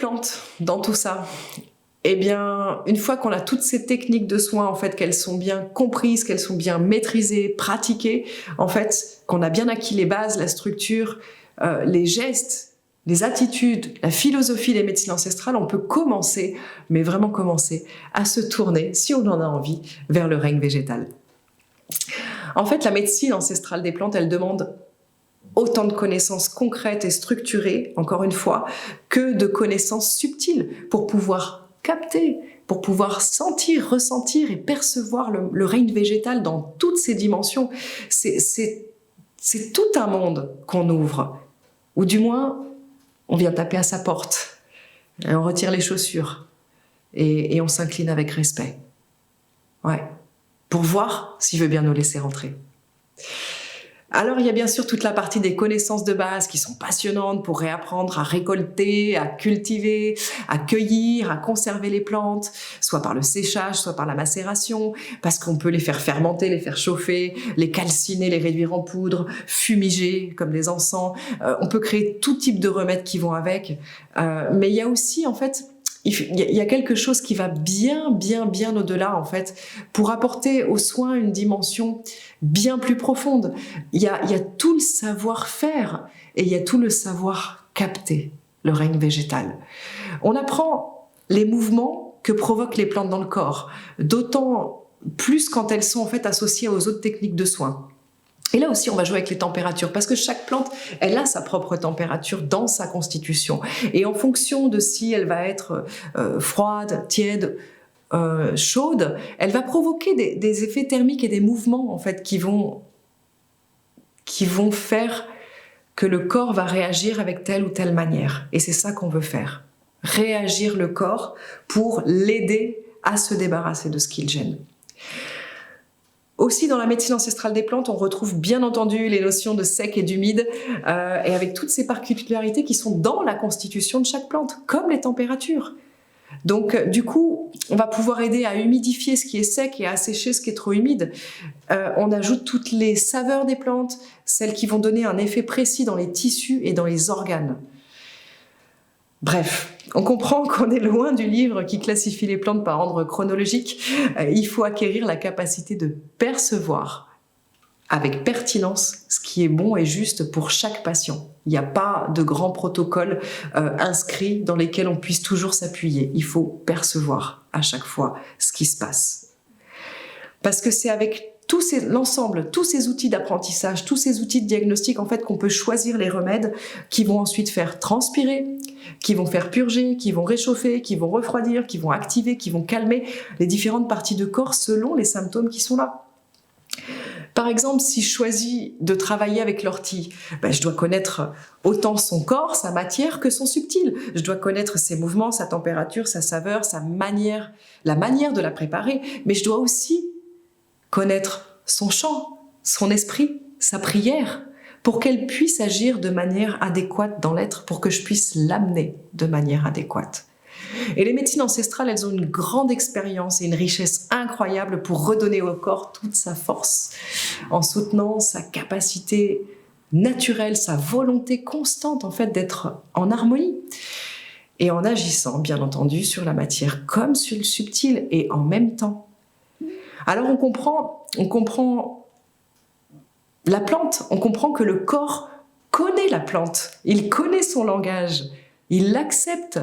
plantes dans tout ça? Eh bien, une fois qu'on a toutes ces techniques de soins, en fait, qu'elles sont bien comprises, qu'elles sont bien maîtrisées, pratiquées, en fait, qu'on a bien acquis les bases, la structure, les gestes, les attitudes, la philosophie des médecines ancestrales, on peut commencer, mais vraiment commencer, à se tourner, si on en a envie, vers le règne végétal. En fait, la médecine ancestrale des plantes, elle demande autant de connaissances concrètes et structurées, encore une fois, que de connaissances subtiles pour pouvoir capter, pour pouvoir sentir, ressentir et percevoir le règne végétal dans toutes ses dimensions. C'est tout un monde qu'on ouvre, ou du moins, on vient taper à sa porte, et on retire les chaussures, et on s'incline avec respect. Ouais, pour voir s'il veut bien nous laisser rentrer. Alors, il y a bien sûr toute la partie des connaissances de base qui sont passionnantes pour réapprendre à récolter, à cultiver, à cueillir, à conserver les plantes, soit par le séchage, soit par la macération, parce qu'on peut les faire fermenter, les faire chauffer, les calciner, les réduire en poudre, fumiger comme des encens. On peut créer tout type de remèdes qui vont avec. Mais il y a aussi, en fait, il y a quelque chose qui va bien au-delà, en fait, pour apporter aux soins une dimension bien plus profonde. Il y a tout le savoir-faire et il y a tout le savoir capter, le règne végétal. On apprend les mouvements que provoquent les plantes dans le corps, d'autant plus quand elles sont en fait associées aux autres techniques de soins. Et là aussi, on va jouer avec les températures, parce que chaque plante, elle a sa propre température dans sa constitution. Et en fonction de si elle va être froide, tiède, chaude, elle va provoquer des effets thermiques et des mouvements en fait qui vont faire que le corps va réagir avec telle ou telle manière. Et c'est ça qu'on veut faire. Réagir le corps pour l'aider à se débarrasser de ce qui le gêne. Aussi, dans la médecine ancestrale des plantes, on retrouve bien entendu les notions de sec et d'humide, et avec toutes ces particularités qui sont dans la constitution de chaque plante, comme les températures. Donc, du coup, on va pouvoir aider à humidifier ce qui est sec et à assécher ce qui est trop humide. On ajoute toutes les saveurs des plantes, celles qui vont donner un effet précis dans les tissus et dans les organes. Bref, on comprend qu'on est loin du livre qui classifie les plantes par ordre chronologique. Il faut acquérir la capacité de percevoir avec pertinence ce qui est bon et juste pour chaque patient. Il n'y a pas de grands protocoles inscrits dans lesquels on puisse toujours s'appuyer. Il faut percevoir à chaque fois ce qui se passe. Parce que c'est avec l'ensemble, tous ces outils d'apprentissage, tous ces outils de diagnostic, en fait, qu'on peut choisir les remèdes qui vont ensuite faire transpirer, qui vont faire purger, qui vont réchauffer, qui vont refroidir, qui vont activer, qui vont calmer les différentes parties du corps selon les symptômes qui sont là. Par exemple, si je choisis de travailler avec l'ortie, je dois connaître autant son corps, sa matière, que son subtil. Je dois connaître ses mouvements, sa température, sa saveur, sa manière, la manière de la préparer. Mais je dois aussi connaître son chant, son esprit, sa prière, pour qu'elle puisse agir de manière adéquate dans l'être, pour que je puisse l'amener de manière adéquate. Et les médecines ancestrales, elles ont une grande expérience et une richesse incroyable pour redonner au corps toute sa force, en soutenant sa capacité naturelle, sa volonté constante en fait d'être en harmonie, et en agissant bien entendu sur la matière comme sur le subtil et en même temps. Alors on comprend la plante, on comprend que le corps connaît la plante, il connaît son langage, il l'accepte,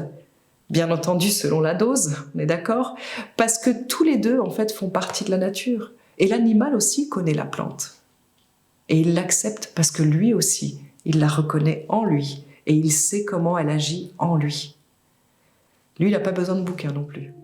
bien entendu selon la dose, on est d'accord, parce que tous les deux en fait font partie de la nature. Et l'animal aussi connaît la plante. Et il l'accepte parce que lui aussi, il la reconnaît en lui et il sait comment elle agit en lui. Lui, il n'a pas besoin de bouquin non plus.